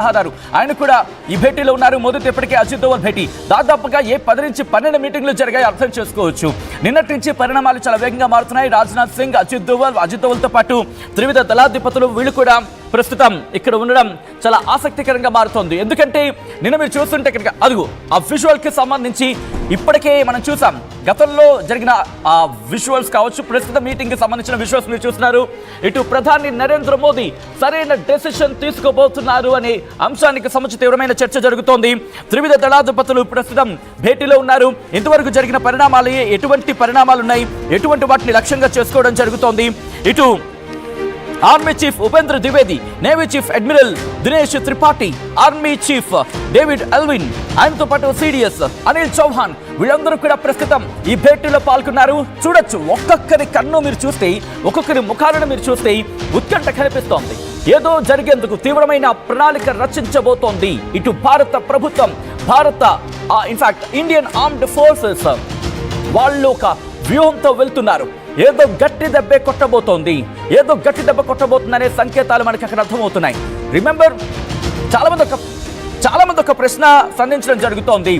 సలహాదారు ఆయన కూడా ఈ భేటీలో ఉన్నారు. మొదటి ఇప్పటికే అజిత్ దోవల్ భేటీ దాదాపుగా 10 నుంచి 12 మీటింగ్లు జరిగాయి అర్థం చేసుకోవచ్చు. నిన్నటి నుంచి పరిణామాలు చాలా వేగంగా మారుతున్నాయి. రాజ్నాథ్ సింగ్, అజిత్ దోవల్తో పాటు త్రివిధ దళాధిపతులు వీళ్ళు కూడా ప్రస్తుతం ఇక్కడ ఉండడం చాలా ఆసక్తికరంగా మారుతోంది. ఎందుకంటే నిన్న మీరు చూస్తుంటే కనుక అదుగు ఆ విజువల్ కి సంబంధించి ఇప్పటికే మనం చూసాం. గతంలో జరిగిన ఆ విజువల్స్ కావచ్చు, ప్రస్తుత మీటింగ్ కి సంబంధించిన విజువల్స్ మీరు చూస్తున్నారు. ఇటు ప్రధాని నరేంద్ర మోదీ సరైన డెసిషన్ తీసుకోబోతున్నారు అనే అంశానికి సంబంధించి తీవ్రమైన చర్చ జరుగుతోంది. త్రివిధ దళాధిపతులు ప్రస్తుతం భేటీలో ఉన్నారు. ఇంతవరకు జరిగిన పరిణామాలు ఎటువంటి పరిణామాలు ఉన్నాయి, ఎటువంటి వాటిని లక్ష్యంగా చేసుకోవడం జరుగుతోంది. ఇటు army chief Upendra Dwivedi, navy chief admiral Dinesh Tripathi, army chief David Elvin, ఆయనతో పాటు సిడిఎస్ అనిల్ చౌహాన్ వీళ్ళందరూ కూడా ప్రస్తుతం ఈ భేటీలో పాల్గొన్నారు. చూడొచ్చు, ఒక్కొక్కరి కన్ను మీరు చూస్తే, ఒక్కొక్కరి ముఖాలను మీరు చూస్తే ఉత్కంఠ కనిపిస్తోంది. ఏదో జరిగేందుకు తీవ్రమైన ప్రణాళిక రచించబోతోంది ఇటు భారత ప్రభుత్వం. ఇన్ఫాక్ట్ ఇండియన్ ఆర్మ్డ్ ఫోర్సెస్ వాళ్ళు ఒక వ్యూహంతో వెళ్తున్నారు. ఏదో గట్టి దెబ్బ కొట్టబోతుందనే సంకేతాలు మనకి అక్కడ అర్థమవుతున్నాయి. రిమెంబర్, చాలా మంది ఒక ప్రశ్న సంధించడం జరుగుతోంది.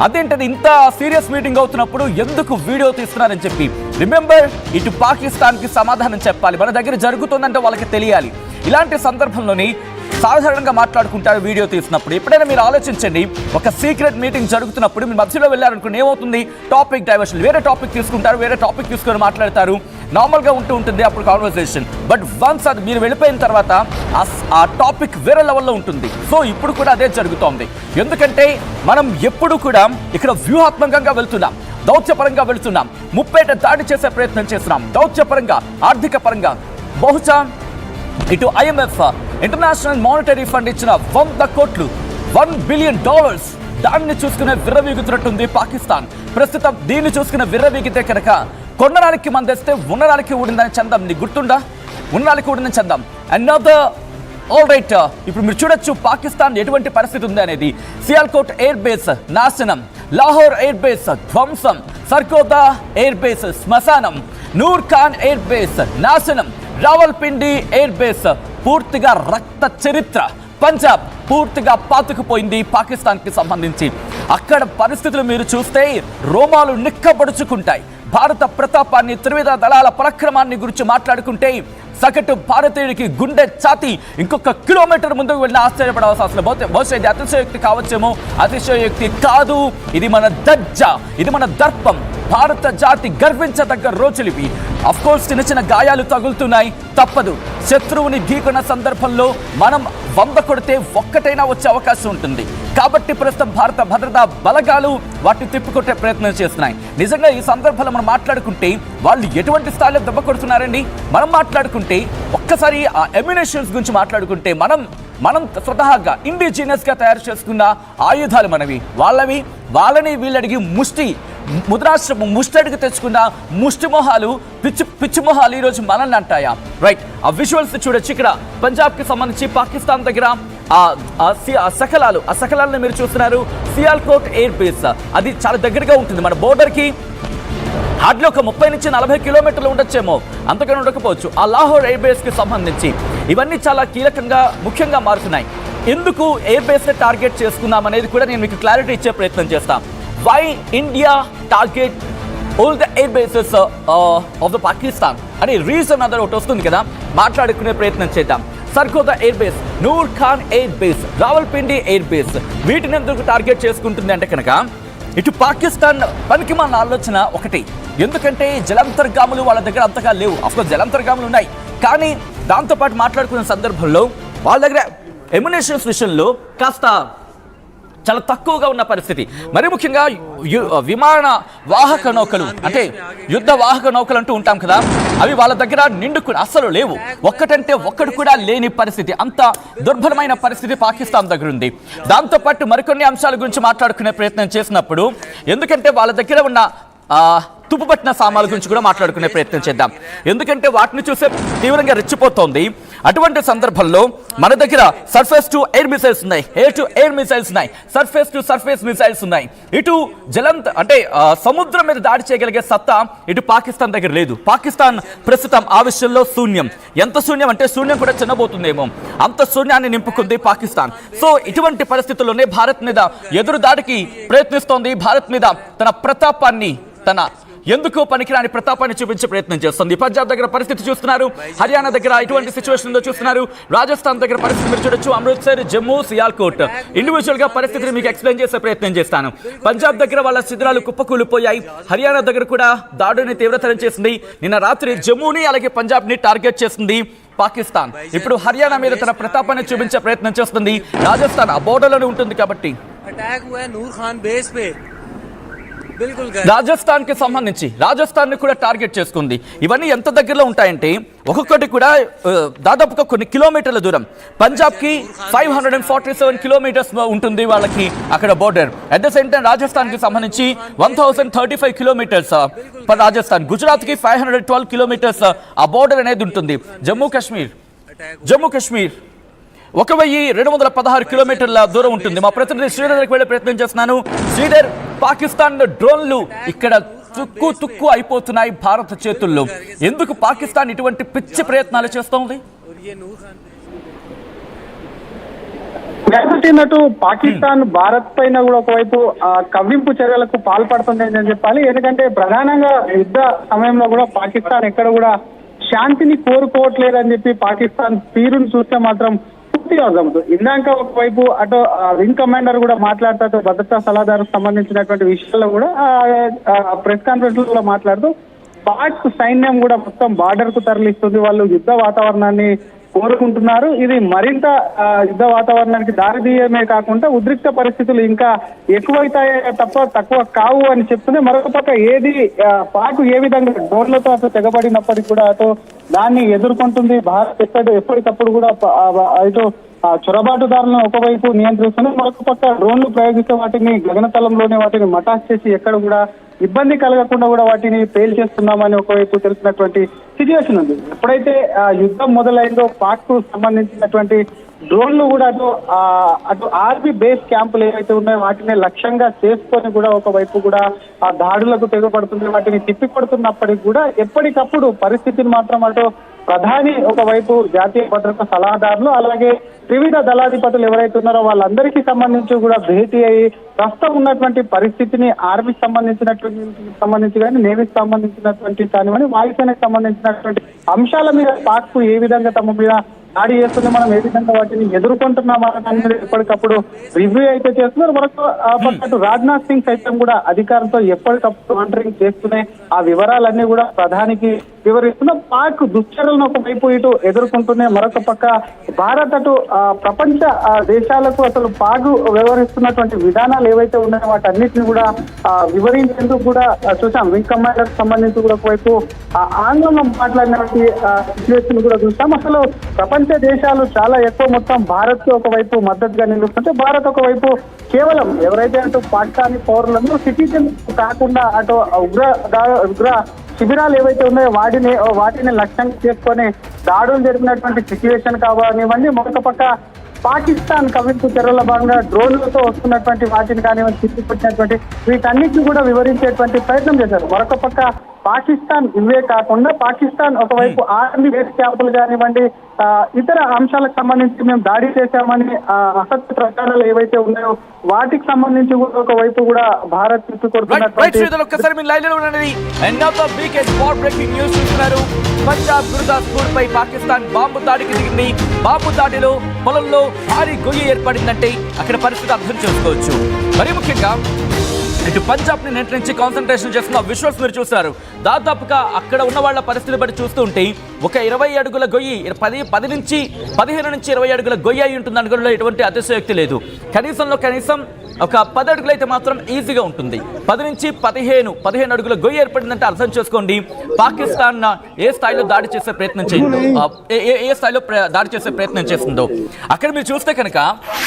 అదేంటది ఇంత సీరియస్ మీటింగ్ అవుతున్నప్పుడు ఎందుకు వీడియో తీస్తున్నారని చెప్పి. రిమెంబర్, ఇటు పాకిస్తాన్కి సమాధానం చెప్పాలి. మన దగ్గర జరుగుతుందంటే వాళ్ళకి తెలియాలి. ఇలాంటి సందర్భంలోని సాధారణంగా మాట్లాడుకుంటారు వీడియో తీసినప్పుడు. ఎప్పుడైనా మీరు ఆలోచించండి, ఒక సీక్రెట్ మీటింగ్ జరుగుతున్నప్పుడు మీరు మధ్యలో వెళ్ళారనుకుని ఏమవుతుంది, టాపిక్ డైవర్షన్, వేరే టాపిక్ తీసుకుంటారు, వేరే టాపిక్ తీసుకొని మాట్లాడతారు. నార్మల్గా ఉంటుంది అప్పుడు కాన్వర్సేషన్. బట్ వన్స్ అది మీరు వెళ్ళిపోయిన తర్వాత ఆ టాపిక్ వేరే లెవెల్లో ఉంటుంది. సో ఇప్పుడు కూడా అదే జరుగుతోంది. ఎందుకంటే మనం ఎప్పుడు కూడా ఇక్కడ వ్యూహాత్మకంగా వెళ్తున్నాం, దౌత్యపరంగా వెళ్తున్నాం, ముప్పేట దాడి చేసే ప్రయత్నం చేస్తున్నాం. దౌత్యపరంగా, ఆర్థిక పరంగా బహుశా ఇటు ఐఎంఎఫ్, ఇంటర్నేషనల్ మానిటరీ ఫండ్ ఇచ్చిన 100 కోట్లు, $1 బిలియన్ దాన్ని చూసుకునే విర్రవీగుతున్నట్టుంది పాకిస్తాన్. ప్రస్తుతం దీన్ని చూసుకునే విర్రవీగితే కనుక కొనడానికి మందేస్తే ఉన్నడానికి ఊడిందని చందం. నీకు గుర్తుందా? ఉన్నడానికి ఊడిందని చందం. అనదర్ ఆల్ రైట్, ఇప్పుడు మీరు చూడొచ్చు పాకిస్తాన్ ఎటువంటి పరిస్థితి ఉంది అనేది. సియాల్కోట్ ఎయిర్ బేస్ నాశనం, లాహోర్ ఎయిర్ బేస్ ధ్వంసం, సర్కోదా ఎయిర్ బేస్ శ్మశానం, నూర్ ఖాన్ ఎయిర్ బేస్ నాశనం, రావల్పిండి ఎయిర్ బేస్ పూర్తిగా రక్త చరిత్ర. పంజాబ్ పూర్తిగా పాతుకుపోయింది పాకిస్తాన్కి సంబంధించి. అక్కడ పరిస్థితులు మీరు చూస్తే రోమాలు నిక్కబడుచుకుంటాయి. భారత ప్రతాపాన్ని, త్రివిధ దళాల పరాక్రమాన్ని గురించి మాట్లాడుకుంటే సగటు భారతీయుడికి గుండె ఛాతి ఇంకొక కిలోమీటర్ ముందుకు వెళ్ళిన ఆశ్చర్యపడవలసిన అసలు బహుశా ఇది అతిశయోక్తి కావచ్చేమో. అతిశయోక్తి కాదు, ఇది మన దర్జా, ఇది మన దర్పం. భారత జాతి గర్వించదగ్గ రోజులు ఇవి. అఫ్కోర్స్ చిన్న గాయాలు తగులుతున్నాయి, తప్పదు. శత్రువుని ఢీకొన్న సందర్భంలో మనం 100 కొడితే ఒక్కటైనా వచ్చే అవకాశం ఉంటుంది. కాబట్టి ప్రస్తుతం భారత భద్రతా బలగాలు వాటిని తిప్పికొట్టే ప్రయత్నం చేస్తున్నాయి. నిజంగా ఈ సందర్భంలో మనం మాట్లాడుకుంటే వాళ్ళు ఎటువంటి స్థాయిలో దెబ్బ కొడుతున్నారండి. మనం మాట్లాడుకుంటే ఒక్కసారి ఆ ఎమ్యునేషన్స్ గురించి మాట్లాడుకుంటే మనం స్వతహాగా ఇండిజినియస్గా తయారు చేసుకున్న ఆయుధాలు మనవి, వాళ్ళని వీళ్ళడిగి ముష్టడికి తెచ్చుకున్న ముష్టిమొహాలు, పిచ్చి మొహాలు ఈరోజు మనల్ని అంటాయా? రైట్, ఆ విజువల్స్ చూడొచ్చు. ఇక్కడ పంజాబ్కి సంబంధించి పాకిస్తాన్ దగ్గర ఆ శకలాలను మీరు చూస్తున్నారు. సియాల్కోట్ ఎయిర్ బేస్ అది చాలా దగ్గరగా ఉంటుంది మన బోర్డర్కి. హార్డ్లీ ఒక 30 నుంచి 40 కిలోమీటర్లు ఉండొచ్చేమో, అంతకన్నా ఉండకపోవచ్చు. ఆ లాహోర్ ఎయిర్ బేస్కి సంబంధించి ఇవన్నీ చాలా కీలకంగా, ముఖ్యంగా మారుతున్నాయి. ఎందుకు ఎయిర్ బేస్ని టార్గెట్ చేసుకున్నాం అనేది కూడా నేను మీకు క్లారిటీ ఇచ్చే ప్రయత్నం చేస్తాను. Why India target all the air bases of the Pakistan అనే రీజన్ అందరూ ఒకటి వస్తుంది కదా, మాట్లాడుకునే ప్రయత్నం చేద్దాం. Sargodha air base, Noor Khan air base, Rawalpindi air base, వీటిని ఎందుకు టార్గెట్ చేసుకుంటుంది అంటే కనుక ఇటు పాకిస్తాన్ పనికి మన ఆలోచన ఒకటి. ఎందుకంటే జలాంతర్గాములు వాళ్ళ దగ్గర అంతగా లేవు. అఫ్కోర్స్ జలాంతర్గాములు ఉన్నాయి, కానీ దాంతోపాటు మాట్లాడుకునే సందర్భంలో వాళ్ళ దగ్గర ఎమ్యునేషన్స్ విషయంలో కాస్త చాలా తక్కువగా ఉన్న పరిస్థితి. మరి ముఖ్యంగా విమాన వాహక నౌకలు, అంటే యుద్ధ వాహక నౌకలు అంటూ ఉంటాం కదా, అవి వాళ్ళ దగ్గర నిండుకుని అస్సలు లేవు. ఒక్కటంటే ఒక్కడు కూడా లేని పరిస్థితి. అంత దుర్భరమైన పరిస్థితి పాకిస్తాన్ దగ్గర ఉంది. దాంతోపాటు మరికొన్ని అంశాల గురించి మాట్లాడుకునే ప్రయత్నం చేసినప్పుడు, ఎందుకంటే వాళ్ళ దగ్గర ఉన్న తుప్పుపట్టిన సామాన్ల గురించి కూడా మాట్లాడుకునే ప్రయత్నం చేద్దాం. ఎందుకంటే వాటిని చూసే తీవ్రంగా రెచ్చిపోతోంది. అటువంటి సందర్భంలో మన దగ్గర సర్ఫేస్ టు ఎయిర్ మిసైల్స్ ఉన్నాయి, ఎయిర్ టు ఎయిర్ మిసైల్స్ ఉన్నాయి, సర్ఫేస్ టు సర్ఫేస్ మిసైల్స్ ఉన్నాయి. ఇటు అంటే సముద్రం మీద దాడి చేయగలిగే సత్తా ఇటు పాకిస్తాన్ దగ్గర లేదు. పాకిస్తాన్ ప్రస్తుతం ఆ విషయంలో శూన్యం. ఎంత శూన్యం అంటే శూన్యం కూడా చిన్నబోతుందేమో, అంత శూన్యాన్ని నింపుకుంది పాకిస్తాన్. సో ఇటువంటి పరిస్థితుల్లోనే భారత్ మీద ఎదురు దాడికి ప్రయత్నిస్తోంది. భారత్ మీద తన ప్రతాపాన్ని, తన ఎందుకు పనికిరాని ప్రతాపాన్ని చూపించే ప్రయత్నం చేస్తుంది. పంజాబ్ దగ్గర పరిస్థితి చూస్తున్నారు, హర్యానా దగ్గర ఇటువంటి సిచ్యువేషన్ ఉందో చూస్తున్నారు, రాజస్థాన్ దగ్గర పరిస్థితి మీరు చూడొచ్చు, అమృత్సర్, జమ్మూ, సియాల్కోట్. ఇండివిజువల్ గా పరిస్థితిని మీకు ఎక్స్ప్లెయిన్ చేసే ప్రయత్నం చేస్తాను. పంజాబ్ దగ్గర వాళ్ళ శిథిరాలు కుప్పకూలిపోయాయి. హర్యానా దగ్గర కూడా దాడిని తీవ్రతరం చేసింది. నిన్న రాత్రి జమ్మూని అలాగే పంజాబ్ ని టార్గెట్ చేసింది పాకిస్తాన్. ఇప్పుడు హర్యానా మీద తన ప్రతాపాన్ని చూపించే ప్రయత్నం చేస్తుంది. రాజస్థాన్ ఆ బోర్డర్లోనే ఉంటుంది కాబట్టి రాజస్థాన్ కి సంబంధించి రాజస్థాన్ ని కూడా టార్గెట్ చేసుకుంది. ఇవన్నీ ఎంత దగ్గరలో ఉంటాయంటే ఒక్కొక్కటి కూడా దాదాపుగా కొన్ని కిలోమీటర్ల దూరం. పంజాబ్ కి 547 కిలోమీటర్స్ ఉంటుంది వాళ్ళకి అక్కడ border. At the same time Rajasthan కి సంబంధించి 1035 కిలోమీటర్స్ ఫర్ రాజస్థాన్. గుజరాత్ కి 512 కిలోమీటర్స్ ఆ బోర్డర్ అనేది ఉంటుంది. జమ్మూ కాశ్మీర్ 1216 కిలోమీటర్ల దూరం ఉంటుంది. మా ప్రతినిధి శ్రీధర్ దగ్గరికి వెళ్ళే ప్రయత్నం చేస్తున్నాను. శ్రీధర్, పాకిస్తాన్ డ్రోన్లు ఇక్కడ తుక్కు అయిపోతున్నాయి భారత చేతుల్లో. ఎందుకు పాకిస్తాన్ ఇటువంటి పిచ్చి ప్రయత్నాలు చేస్తోంది? చెప్పినట్టు పాకిస్తాన్ భారత్ పైన కూడా ఒకవైపు కవ్వింపు చర్యలకు పాల్పడుతుంది అని చెప్పాలి. ఎందుకంటే ప్రధానంగా యుద్ధ సమయంలో కూడా పాకిస్తాన్ ఎక్కడ కూడా శాంతిని కోరుకోవట్లేదని చెప్పి పాకిస్తాన్ తీరును చూస్తే మాత్రం ఇందాక ఒకవైపు అటు వింగ్ కమాండర్ కూడా మాట్లాడుతూ భద్రతా సలహాదారుకు సంబంధించినటువంటి విషయాల్లో కూడా ప్రెస్ కాన్ఫరెన్స్ లో కూడా మాట్లాడుతూ పాక్ సైన్యం కూడా మొత్తం బార్డర్ కు తరలిస్తుంది, వాళ్ళు యుద్ధ వాతావరణాన్ని కోరుకుంటున్నారు. ఇది మరింత యుద్ధ వాతావరణానికి దారితీయమే కాకుండా ఉద్రిక్త పరిస్థితులు ఇంకా ఎక్కువైతాయే తప్ప తక్కువ కావు అని చెప్తుంది. మరొక పక్క ఏది పాక్ ఏ విధంగా డ్రోన్లతో అటు తెగబడినప్పటికీ కూడా అటు దాన్ని ఎదుర్కొంటుంది. భారత్ ఎప్పటికప్పుడు కూడా ఇటు చొరబాటుదారులను ఒకవైపు నియంత్రిస్తుంది, మరొక పక్క డ్రోన్లు ప్రయోగిస్తే వాటిని గగనతలంలోనే వాటిని మటాస్ చేసి ఎక్కడ కూడా ఇబ్బంది కలగకుండా కూడా వాటిని పేల్చేస్తున్నామని ఒకవైపు తెలిసినటువంటి సిచ్యువేషన్ ఉంది. ఎప్పుడైతే యుద్ధం మొదలైందో పాక్ కు సంబంధించినటువంటి డ్రోన్లు కూడా అటు ఆర్మీ బేస్ క్యాంపులు ఏవైతే ఉన్నాయో వాటిని లక్ష్యంగా చేసుకొని కూడా ఒకవైపు కూడా ఆ దాడులకు తెగపడుతుంది. వాటిని తిప్పికొడుతున్నప్పటికీ కూడా ఎప్పటికప్పుడు పరిస్థితిని మాత్రం అటు ప్రధాని ఒకవైపు జాతీయ భద్రతా సలహాదారులు అలాగే వివిధ దళాధిపతులు ఎవరైతే ఉన్నారో వాళ్ళందరికీ సంబంధించి కూడా భేటీ అయ్యి ప్రస్తుతం ఉన్నటువంటి పరిస్థితిని ఆర్మీకి సంబంధించి కానీ నేవీకి సంబంధించినటువంటి కానివ్వండి వాయుసేనకు సంబంధించినటువంటి అంశాల మీద పాక్ కు ఏ విధంగా తమ మీద దాడి చేస్తుంది, మనం ఏ విధంగా వాటిని ఎదుర్కొంటున్నామని ఎప్పటికప్పుడు రివ్యూ అయితే చేస్తున్నారు. మరొక రాజ్నాథ్ సింగ్ సైతం కూడా అధికారులతో ఎప్పటికప్పుడు మానిటరింగ్ చేస్తూనే ఆ వివరాలన్నీ కూడా ప్రధానికి వివరిస్తున్న పాక్ దుశ్చర్యలను ఒకవైపు ఇటు ఎదుర్కొంటూనే మరొక పక్క భారత్ అటు ప్రపంచ దేశాలకు అసలు పాక్ వ్యవహరిస్తున్నటువంటి విధానాలు ఏవైతే ఉన్నాయో వాటన్నిటిని కూడా వివరించేందుకు కూడా చూసాం. వింగ్ కమాండర్ సంబంధించి కూడా ఒకవైపు ఆందోళన మాట్లాడినటువంటి సిచ్యువేషన్ కూడా చూస్తాం. అసలు ప్రపంచ దేశాలు చాలా ఎక్కువ మొత్తం భారత్ కి ఒకవైపు మద్దతుగా నిలుస్తుంటే భారత్ ఒకవైపు కేవలం ఎవరైతే అటు పాకిస్తానీ పౌరులను సిటిజన్ కాకుండా అటు ఉగ్ర శిబిరాలు ఏవైతే ఉన్నాయో వాటిని లక్ష్యంగా చేసుకొని దాడులు జరిపినటువంటి సిచ్యువేషన్ కావనివ్వండి, మరొక పక్క పాకిస్తాన్ కవింపు చర్యల భాగంగా డ్రోన్లతో వస్తున్నటువంటి వాటిని కానివ్వండి తిప్పికొచ్చినటువంటి వీటన్నిటిని కూడా వివరించేటువంటి ప్రయత్నం చేశారు. మరొక పక్క పాకిస్తాన్ ఇవే కాకుండా పాకిస్తాన్ ఒకవైపు ఆర్మీ బేస్ క్యాంపులు కానివ్వండి ఇతర అంశాలకు సంబంధించి మేము దాడి చేశామని అసత్య ప్రచారాలు ఏవైతే ఉన్నాయో వాటికి సంబంధించి కూడా ఒకవైపు కూడా భారత్ పంజాబ్ గురుదాస్పూర్ పై పాకిస్తాన్ బాంబు దాడికి దిగింది. బాంబు దాడిలో పొలంలో భారీ గొయ్యి ఏర్పడిందంటే అక్కడ పరిస్థితి అర్థం చేసుకోవచ్చు. మరి ముఖ్యంగా ఇటు పంజాబ్ ని నియంత్రించి కాన్సన్ట్రేషన్ చేస్తున్న విజువల్స్ మీరు చూస్తారు. దాదాపుగా అక్కడ ఉన్న వాళ్ళ పరిస్థితి బట్టి చూస్తుంటే ఒక 20 అడుగుల గొయ్యి 15 నుంచి 20 అడుగుల గొయ్యి అయి ఉంటుంది అనుకోవడంలో ఎటువంటి అతిశయోక్తి లేదు. కనీసం ఒక 10 అడుగులు అయితే మాత్రం ఈజీగా ఉంటుంది. 10 నుంచి 15 అడుగుల గొయ్యి ఏర్పడిందంటే అర్థం చేసుకోండి పాకిస్తాన్ ఏ స్థాయిలో దాడి చేసే ప్రయత్నం చేస్తుందో. అక్కడ మీరు చూస్తే కనుక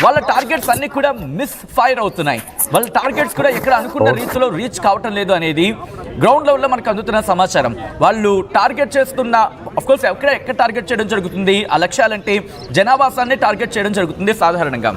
వాళ్ళ టార్గెట్స్ అన్ని కూడా మిస్ ఫైర్ అవుతున్నాయి. వాళ్ళ టార్గెట్స్ కూడా ఎక్కడ అనుకున్న రీతిలో రీచ్ కావటం లేదు అనేది గ్రౌండ్ లెవెల్లో మనకు అందుతున్న సమాచారం. వాళ్ళు టార్గెట్ చేస్తున్న కోర్స్ ఎక్కడ టార్గెట్ చేయడం జరుగుతుంది? ఆ లక్ష్యాలంటే జనావాసాన్ని టార్గెట్ చేయడం జరుగుతుంది సాధారణంగా.